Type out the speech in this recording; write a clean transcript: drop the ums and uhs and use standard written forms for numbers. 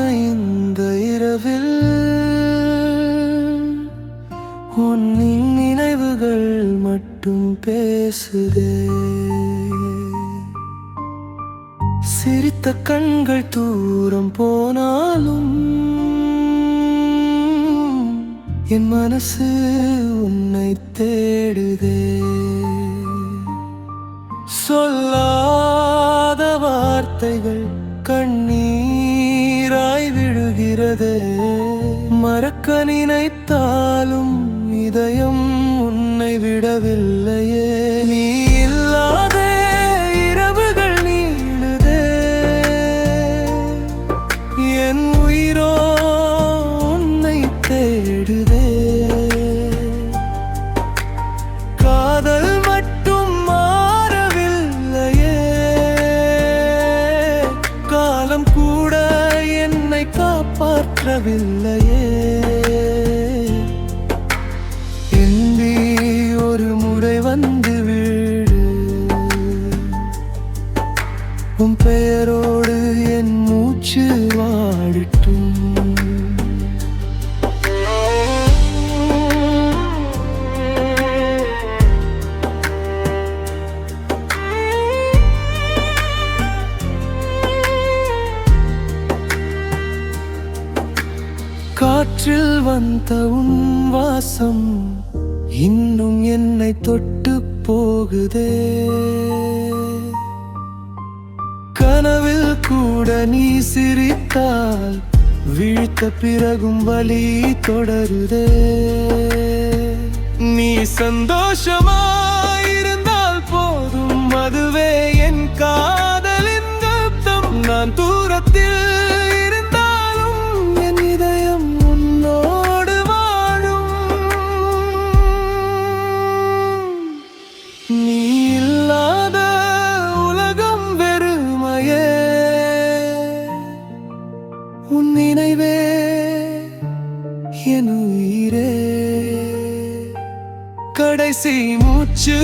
இந்த இரவில் உன்னின் நினைவுகள் மட்டும் பேசுதே. சிரித்த கண்கள் தூரம் போனாலும் என் மனசு உன்னை தேடுதே. சொல்லாத வார்த்தைகள் கண்ணீராய் விழுகிறதே. மறக்க நினைத்தாலும் இதயம் உன்னை விடவில்லையே. நீ இல்லாத இரவுகள் நீளுதே. என் உயிரோ உன்னை தேடுதே. காதல் மட்டும் மாறவில்லையே. காலம் கூட என்னை காப்பாற்றவில்லையே. எந்தி ஒரு முறை வந்து வீடு. உன் பெயரோடு என் மூச்சு வாடிட்டும். காற்றில் வந்த உன் வாசம் இன்னும் என்னை தொட்டு போகுதே. கனவில் கூட நீ சிரித்தால் விழித்த பிறகும் வலி தொடருதே. நீ சந்தோஷமாயிருந்தால் போதும், அதுவே என் காதலின் அர்த்தம். நான் தூரத்தில் உன் நினைவே என் உயிரே. கடைசி மூச்சு